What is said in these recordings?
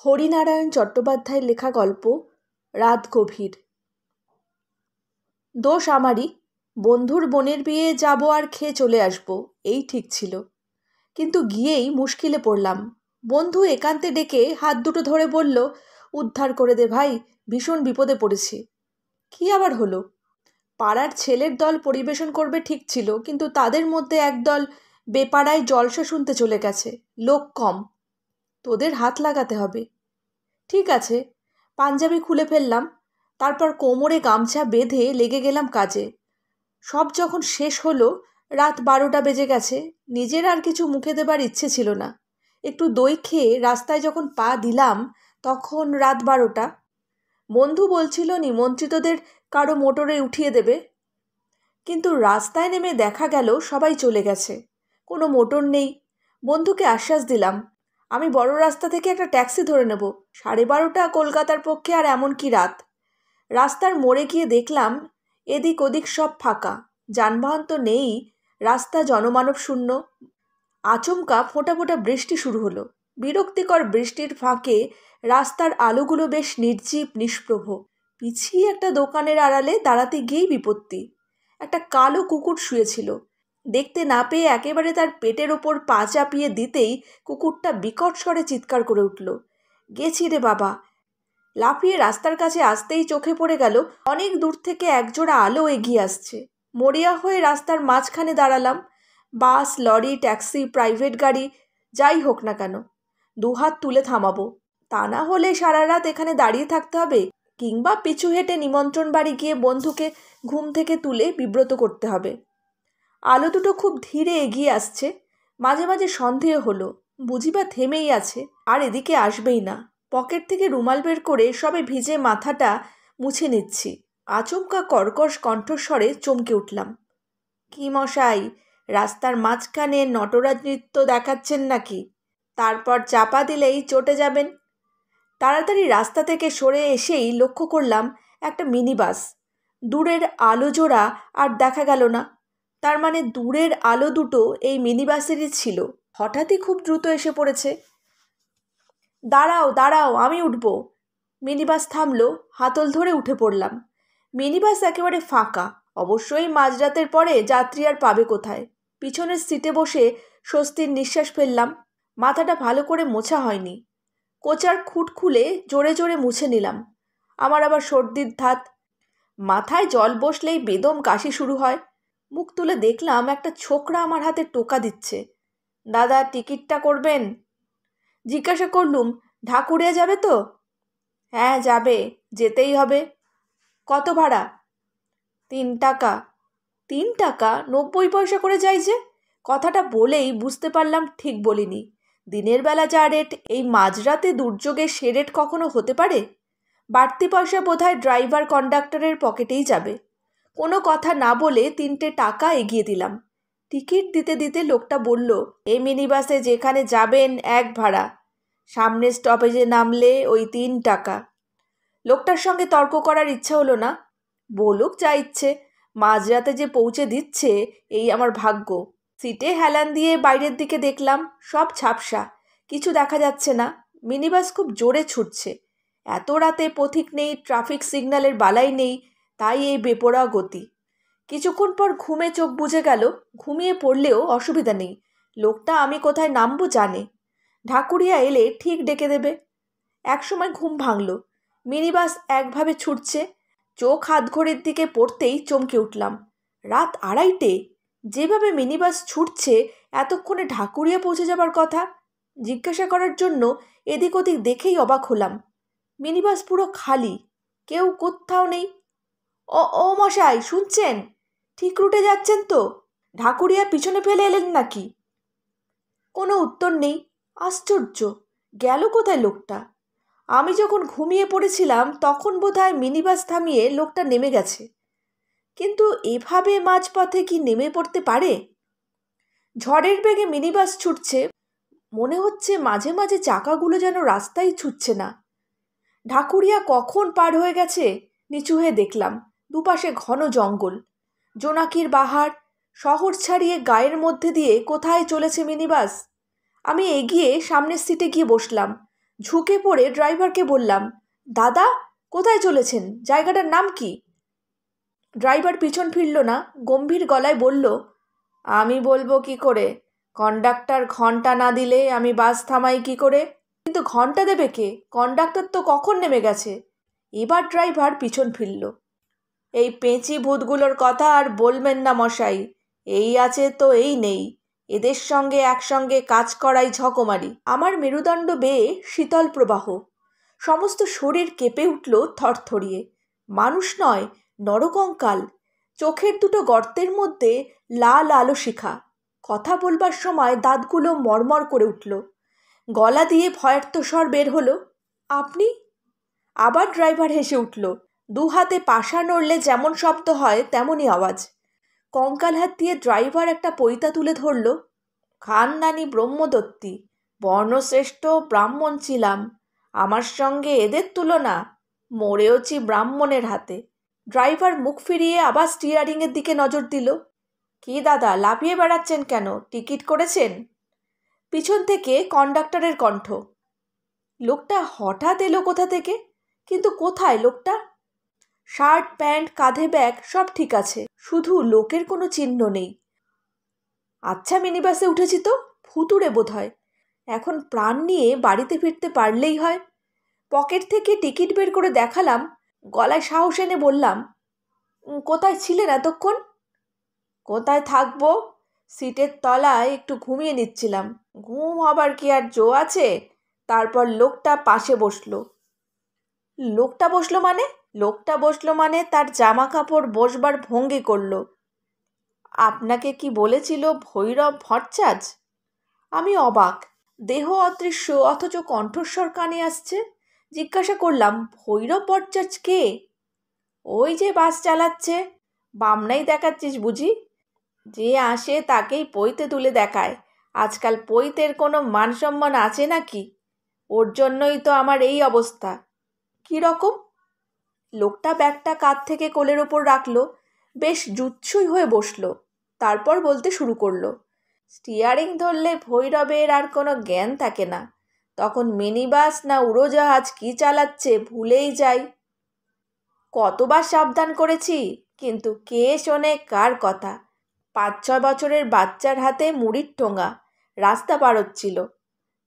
হরিনারায়ণ চট্টোপাধ্যায়ের লেখা গল্প রাত গভীর। দোষ আমারই। বন্ধুর বোনের বিয়ে যাব আর খেয়ে চলে আসব, এই ঠিক ছিল। কিন্তু গিয়েই মুশকিলে পড়লাম। বন্ধু একান্তে ডেকে হাত দুটো ধরে বলল, উদ্ধার করে দে ভাই, ভীষণ বিপদে পড়েছি। কি আবার হলো? পাড়ার ছেলের দল পরিবেশন করবে ঠিক ছিল, কিন্তু তাদের মধ্যে একদল বেপাড়ায় জলসা শুনতে চলে গেছে। লোক কম, তোদের হাত লাগাতে হবে। ঠিক আছে, পাঞ্জাবি খুলে ফেললাম, তারপর কোমরে গামছা বেঁধে লেগে গেলাম কাজে। সব যখন শেষ হলো, রাত 12টা বেজে গেছে। নিজের আর কিছু মুখে দেবার ইচ্ছে ছিল না। একটু দই খেয়ে রাস্তায় যখন পা দিলাম, তখন রাত 12টা। বন্ধু বলছিল নিমন্ত্রিতদের কারো মোটরে উঠিয়ে দেবে, কিন্তু রাস্তায় নেমে দেখা গেল সবাই চলে গেছে, কোনো মোটর নেই। বন্ধুকে আশ্বাস দিলাম, আমি বড় রাস্তা থেকে একটা ট্যাক্সি ধরে নেব। 12:30 কলকাতার পক্ষে আর এমন কি রাত। রাস্তার মোড়ে গিয়ে দেখলাম এদিক ওদিক সব ফাঁকা, যানবাহন তো নেই, রাস্তা জনমানব শূন্য। আচমকা ফোঁটা ফোঁটা বৃষ্টি শুরু হলো। বিরক্তিকর বৃষ্টির ফাঁকে রাস্তার আলোগুলো বেশ নির্জীব নিষ্প্রভ। পিছিয়ে একটা দোকানের আড়ালে দাঁড়াতে গিয়েই বিপত্তি। একটা কালো কুকুর শুয়েছিল। দেখতে না পেয়ে একেবারে তার পেটের ওপর পা চাপিয়ে দিতেই কুকুরটা বিকট স্বরে চিৎকার করে উঠল, গেছি রে বাবা। লাফিয়ে রাস্তার কাছে আসতেই চোখে পড়ে গেল অনেক দূর থেকে একজোড়া আলো এগিয়ে আসছে। মরিয়া হয়ে রাস্তার মাঝখানে দাঁড়ালাম। বাস, লরি, ট্যাক্সি, প্রাইভেট গাড়ি, যাই হোক না কেন, দুহাত তুলে থামাবো। তা না হলে সারা রাত এখানে দাঁড়িয়ে থাকতে হবে, কিংবা পিছু হেঁটে নিমন্ত্রণ বাড়ি গিয়ে বন্ধুকে ঘুম থেকে তুলে বিব্রত করতে হবে। আলো দুটো খুব ধীরে এগিয়ে আসছে। মাঝে মাঝে সন্দেহ হলো, বুঝিবা থেমেই আছে, আর এদিকে আসবেই না। পকেট থেকে রুমাল বের করে সবে ভিজে মাথাটা মুছে নিচ্ছি। আচমকা কর্কশ কণ্ঠস্বরে চমকে উঠলাম, কি মশাই, রাস্তার মাঝখানে নটরাজ নৃত্য দেখাচ্ছেন নাকি? তারপর চাপা দিলেই চটে যাবেন। তাড়াতাড়ি রাস্তা থেকে সরে এসেই লক্ষ্য করলাম একটা মিনি বাস। দূরের আলো জোড়া আর দেখা গেল না, তার মানে দূরের আলো দুটো এই মিনি বাসেরই ছিল। হঠাৎই খুব দ্রুত এসে পড়েছে। দাঁড়াও দাঁড়াও, আমি উঠব। মিনি বাস থামলো, হাতল ধরে উঠে পড়লাম। মিনি বাস একেবারে ফাঁকা। অবশ্যই মাঝরাতের পরে যাত্রী আর পাবে কোথায়। পিছনের সিটে বসে স্বস্তির নিঃশ্বাস ফেললাম। মাথাটা ভালো করে মোছা হয়নি। কোচার খুঁট খুলে জোরে জোরে মুছে নিলাম। আমার আবার সর্দির ধাত। মাথায় জল বসলেই বেদম কাশি শুরু হয়। মুখ তুলে দেখলাম একটা ছোকরা আমার হাতে টোকা দিচ্ছে। দাদা, টিকিটটা করবেন? জিজ্ঞাসা করলুম, ঢাকুরিয়া যাবে তো? হ্যাঁ যাবে, যেতেই হবে। কত ভাড়া? 3 টাকা। 3 টাকা? 90 পয়সা করে যাই যে। কথাটা বলেই বুঝতে পারলাম ঠিক বলিনি। দিনের বেলা যা রেট, এই মাঝরাতে দুর্যোগে সে রেট কখনো হতে পারে? বাড়তি পয়সা বোধহয় ড্রাইভার কন্ডাক্টরের পকেটেই যাবে। কোনো কথা না বলে 3টে টাকা এগিয়ে দিলাম। টিকিট দিতে দিতে লোকটা বলল, এই মিনি বাসে যেখানে যাবেন 1 ভাড়া, সামনের স্টপেজে নামলে ওই 3 টাকা। লোকটার সঙ্গে তর্ক করার ইচ্ছা হলো না। বলুক যা ইচ্ছে, মাঝরাতে যে পৌঁছে দিচ্ছে এই আমার ভাগ্য। সিটে হেলান দিয়ে বাইরের দিকে দেখলাম, সব ঝাপসা, কিছু দেখা যাচ্ছে না। মিনিবাস খুব জোরে ছুটছে। এত রাতে পথিক নেই, ট্রাফিক সিগন্যালের বালাই নেই, তাই এই বেপরোয়া গতি। কিছুক্ষণ পর ঘুমে চোখ বুজে গেল। ঘুমিয়ে পড়লেও অসুবিধা নেই, লোকটা আমি কোথায় নামবো জানে। ঢাকুরিয়া এলে ঠিক ডেকে দেবে। একসময় ঘুম ভাঙল। মিনিবাস একভাবে ছুটছে। চোখ হাতঘড়ির দিকে পড়তেই চমকে উঠলাম। রাত 2:30। যেভাবে মিনিবাস ছুটছে, এতক্ষণে ঢাকুরিয়া পৌঁছে যাবার কথা। জিজ্ঞাসা করার জন্য এদিক ওদিক দেখেই অবাক হলাম। মিনিবাস পুরো খালি, কেউ কোথাও নেই। ও ও মশাই, শুনছেন? ঠিক রুটে যাচ্ছেন তো? ঢাকুরিয়া পিছনে ফেলে এলেন নাকি? কোনো উত্তর নেই। আশ্চর্য, গেল কোথায় লোকটা? আমি যখন ঘুমিয়ে পড়েছিলাম তখন বোধহয় মিনিবাস থামিয়ে লোকটা নেমে গেছে, কিন্তু এভাবে মাঝপথে কি নেমে পড়তে পারে? ঝড়ের বেগে মিনিবাস ছুটছে, মনে হচ্ছে মাঝে মাঝে চাকাগুলো যেন রাস্তায় ছুটছে না। ঢাকুরিয়া কখন পার হয়ে গেছে নিচু হয়ে দেখলাম। দুপাশে ঘন জঙ্গল, জোনাকির বাহার। শহর ছাড়িয়ে গায়ের মধ্যে দিয়ে কোথায় চলেছে মিনিবাস। আমি এগিয়ে সামনের সিটে গিয়ে বসলাম। ঝুঁকে পড়ে ড্রাইভারকে বললাম, দাদা কোথায় চলেছেন, জায়গাটার নাম কি? ড্রাইভার পিছন ফিরল না, গম্ভীর গলায় বলল, আমি বলবো কি করে? কন্ডাক্টর ঘন্টা না দিলে আমি বাস থামাই কি করে? কিন্তু ঘন্টা দেবে কে? কন্ডাক্টর তো কখন নেমে গেছে। এবার ড্রাইভার পিছন ফিরল। এই পেঁচি ভূতগুলোর কথা আর বলবেন না মশাই, এই আছে তো এই নেই, এদের সঙ্গে একসঙ্গে কাজ করাই ঝকমারি। আমার মেরুদণ্ড বেয়ে শীতল প্রবাহ, সমস্ত শরীর কেঁপে উঠল থরথরিয়ে। মানুষ নয়, নরকঙ্কাল। চোখের দুটো গর্তের মধ্যে লাল আলো শিখা। কথা বলবার সময় দাঁতগুলো মরমর করে উঠল। গলা দিয়ে ভয়ার্ত স্বর বের হলো, আপনি? আবার ড্রাইভার হেসে উঠল। দু হাতে পাশা নড়লে যেমন শব্দ হয় তেমনই আওয়াজ। কঙ্কাল হাত দিয়ে ড্রাইভার একটা পৈতা তুলে ধরল। খানদানি ব্রহ্মদত্তী, বর্ণশ্রেষ্ঠ ব্রাহ্মণ ছিলাম, আমার সঙ্গে এদের তুলনা? মরেওছি ব্রাহ্মণের হাতে। ড্রাইভার মুখ ফিরিয়ে আবার স্টিয়ারিংয়ের দিকে নজর দিল। কি দাদা, লাফিয়ে বেড়াচ্ছেন কেন? টিকিট করেছেন? পিছন থেকে কন্ডাক্টরের কণ্ঠ। লোকটা হঠাৎ এলো কোথা থেকে? কিন্তু কোথায় লোকটা? শার্ট, প্যান্ট, কাঁধে ব্যাগ সব ঠিক আছে, শুধু লোকের কোনো চিহ্ন নেই। আচ্ছা, মিনি বাসে উঠেছি তো, ভুতুড়ে বোধ হয়। এখন প্রাণ নিয়ে বাড়িতে ফিরতে পারলেই হয়। পকেট থেকে টিকিট বের করে দেখালাম, গলায় সাহস এনে বললাম, কোথায় ছিলেন এতক্ষণ? কোথায় থাকবো? সিটের তলায় একটু ঘুমিয়ে নিচ্ছিলাম। ঘুম হবার কি আর জো আছে? তারপর লোকটা পাশে বসলো। লোকটা বসলো মানে? লোকটা বসলো মানে তার জামা কাপড় বসবার ভঙ্গি করলো। আপনাকে কি বলেছিল ভৈরব ভট্টাচার্য? আমি অবাক। দেহ অদৃশ্য অথচ কণ্ঠস্বর কানে আসছে। জিজ্ঞাসা করলাম, ভৈরব ভট্টাচার্য কে? ওই যে বাস চালাচ্ছে। বামনাই দেখাচ্ছিস বুঝি? যে আসে তাকেই পৈতে তুলে দেখায়। আজকাল পৈতের কোনো মান সম্মান আছে নাকি? ওর জন্যই তো আমার এই অবস্থা। কী রকম? লোকটা ব্যাগটা কাঁধ থেকে কোলের ওপর রাখলো, বেশ জুৎসই হয়ে বসলো। তারপর বলতে শুরু করলো, স্টিয়ারিং ধরলে ভৈরবের আর কোনো জ্ঞান থাকে না। তখন মিনি বাস না উড়োজাহাজ কী চালাচ্ছে ভুলেই যাই। কতবার সাবধান করেছি, কিন্তু কে শোনে কার কথা? 5-6 বছরের বাচ্চার হাতে মুড়ির ঠোঙা, রাস্তা পারোচ্ছিল।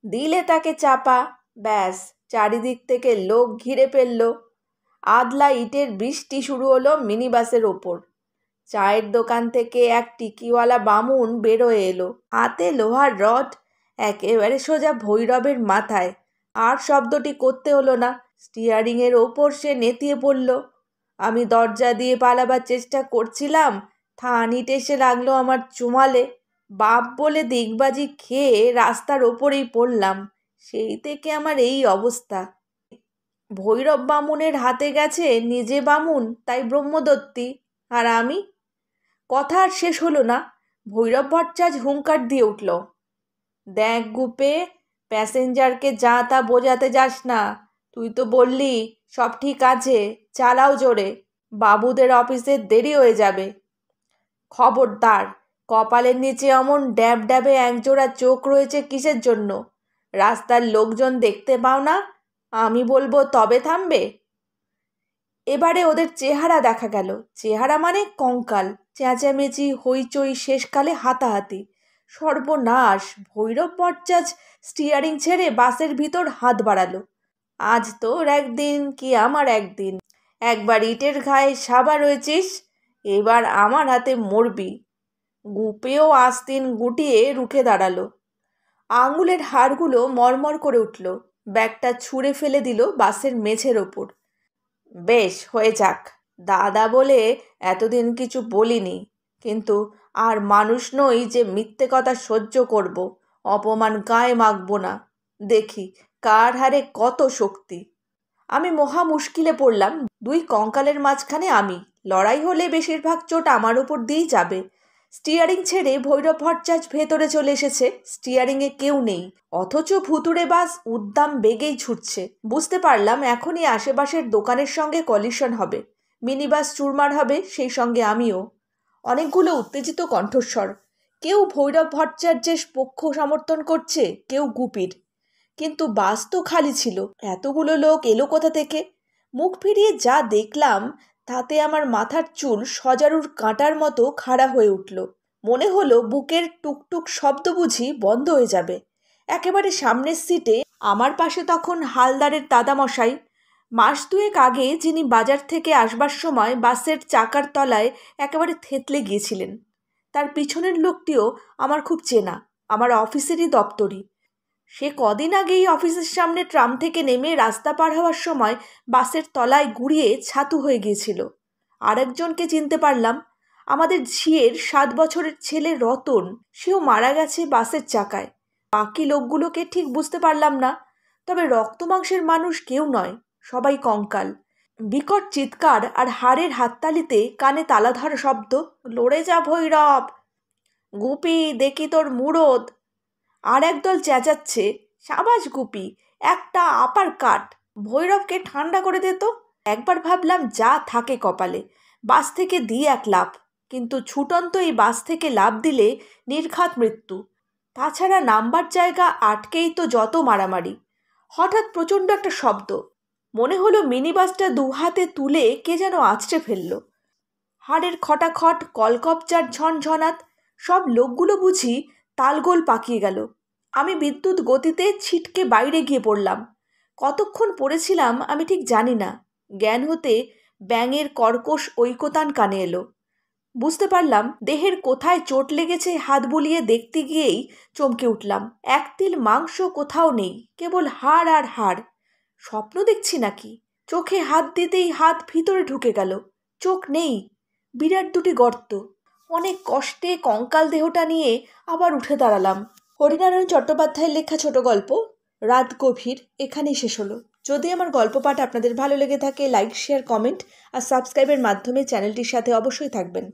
দিলে তাকে চাপা, ব্যাস চারিদিক থেকে লোক ঘিরে ফেলল। আদলা ইটের বৃষ্টি শুরু হলো মিনি বাসের ওপর। চায়ের দোকান থেকে এক টিকিওয়ালা বামুন বেরোয় এলো, হাতে লোহার রড, একেবারে সোজা ভৈরবের মাথায়। আর শব্দটি করতে হলো না, স্টিয়ারিংয়ের ওপর সে নেতিয়ে পড়ল। আমি দরজা দিয়ে পালাবার চেষ্টা করছিলাম, থানিট এসে লাগলো আমার চুমালে। বাপ বলে দিগবাজি খেয়ে রাস্তার ওপরেই পড়লাম। সেই থেকে আমার এই অবস্থা। ভৈরব বামুনের হাতে গেছে নিজে বামুন, তাই ব্রহ্মদত্তী। আর আমি? কথা আর শেষ হলো না। ভৈরব ভট্টাচার্য হুঙ্কার দিয়ে উঠল, দেখ গুপে, প্যাসেঞ্জারকে যা তা বোঝাতে যাস না। তুই তো বললি সব ঠিক আছে, চালাও জোরে, বাবুদের অফিসে দেরি হয়ে যাবে। খবরদার, কপালের নিচে অমন ড্যাব ড্যাবে একজোড়া চোখ রয়েছে কিসের জন্য? রাস্তার লোকজন দেখতে পাও না? আমি বলবো তবে থামবে? এবারে ওদের চেহারা দেখা গেল। চেহারা মানে কঙ্কাল। চেঁচামেচি, হইচই, শেষকালে হাতাহাতি। সর্বনাশ! ভৈরব ভট্টাচার্য স্টিয়ারিং ছেড়ে বাসের ভিতর হাত বাড়ালো। আজ তোর একদিন কি আমার একদিন। একবার ইটের ঘায়ে সাবা রয়েছিস, এবার আমার হাতে মরবি। গুপেও আস্তিন গুটিয়ে রুখে দাঁড়ালো। আঙুলের হাড়গুলো মরমর করে উঠল। ব্যাগটা ছুঁড়ে ফেলে দিল বাসের মেঝের ওপর। বেশ, হয়ে যাক। দাদা বলে এতদিন কিছু বলিনি, কিন্তু আর মানুষ নই যে মিথ্যে কথা সহ্য করব, অপমান গায়ে মাখব না। দেখি কার হারে কত শক্তি। আমি মহা মুশকিলে পড়লাম। দুই কঙ্কালের মাঝখানে আমি। লড়াই হলে বেশিরভাগ চোট আমার উপর দিয়েই যাবে। স্টিয়ারিং ছেড়ে ভৈরব ভট্টাচার্য ভেতরে চলে এসেছে। স্টিয়ারিংয়ে কেউ নেই, অথচ ভুতুড়ে বাস উদ্দাম বেগেই ছুটছে। বুঝতে পারলাম এখনই আশেপাশের দোকানের সঙ্গে কলিশন হবে, মিনি বাস চুরমার হবে, সেই সঙ্গে আমিও। অনেকগুলো উত্তেজিত কণ্ঠস্বর। কেউ ভৈরব ভট্টাচার্যের পক্ষ সমর্থন করছে, কেউ গুপির। কিন্তু বাস তো খালি ছিল। এতগুলো লোক এলো কোথা থেকে? মুখ ফিরিয়ে যা দেখলাম তাতে আমার মাথার চুল সজারুর কাঁটার মতো খাড়া হয়ে উঠল। মনে হলো বুকের টুকটুক শব্দ বুঝি বন্ধ হয়ে যাবে। একেবারে সামনের সিটে আমার পাশে তখন হালদারের দাদামশাই, মাস দুয়েক আগে যিনি বাজার থেকে আসবার সময় বাসের চাকার তলায় একেবারে থেতলে গিয়েছিলেন। তার পিছনের লোকটিও আমার খুব চেনা, আমার অফিসেরই দপ্তরি। সে কদিন আগেই অফিসের সামনে ট্রাম থেকে নেমে রাস্তা পার হওয়ার সময় বাসের তলায় গুঁড়িয়ে ছাতু হয়ে গিয়েছিল। আরেকজনকে চিনতে পারলাম, আমাদের ঝিয়ের 7 বছরের ছেলে রতন, সেও মারা গেছে বাসের চাকায়। বাকি লোকগুলোকে ঠিক বুঝতে পারলাম না, তবে রক্তমাংসের মানুষ কেউ নয়, সবাই কঙ্কাল। বিকট চিৎকার আর হাড়ের হাততালিতে কানে তালা ধরা শব্দ, লড়ে যা ভৈরব, গুপি দেখি তোর মুরদ। আর একদল চেঁচাচ্ছে, সাবাস গুপি, একটা আপার কাট, ভৈরবকে ঠান্ডা করে দে তো। একবার ভাবলাম যা থাকে কপালে, বাস থেকে দিই এক লাফ, কিন্তু ছুটন্ত এই বাস থেকে লাফ দিলে নির্ঘাত মৃত্যু। তাছাড়া নামবার জায়গা আটকেই তো যত মারামারি। হঠাৎ প্রচণ্ড একটা শব্দ, মনে হলো মিনি বাসটা 2 হাতে তুলে কে যেন আঁচড়ে ফেলল। হাড়ের খটাখট, কলকবজার ঝনঝনাত, সব লোকগুলো বুঝি তালগোল পাকিয়ে গেল। আমি বিদ্যুৎ গতিতে ছিটকে বাইরে গিয়ে পড়লাম। কতক্ষণ পড়েছিলাম আমি ঠিক জানি না। জ্ঞান হতে ব্যাঙের কর্কশ ঐকতান কানে এলো। বুঝতে পারলাম দেহের কোথায় চোট লেগেছে হাত বুলিয়ে দেখতে গিয়েই চমকে উঠলাম। এক তিল মাংস কোথাও নেই, কেবল হাড় আর হাড়। স্বপ্ন দেখছি নাকি? চোখে হাত দিতেই হাত ভিতরে ঢুকে গেল, চোখ নেই, বিরাট দুটি গর্ত। অনেক কষ্টে কঙ্কাল দেহটা নিয়ে আবার উঠে দাঁড়ালাম। হরিনারায়ণ চট্টোপাধ্যায়ের লেখা ছোট গল্প রাত গভীর এখানেই শেষ হলো। যদি আমার গল্প পাঠ আপনাদের ভালো লেগে থাকে, লাইক, শেয়ার, কমেন্ট আর সাবস্ক্রাইবের মাধ্যমে চ্যানেলটির সাথে অবশ্যই থাকবেন।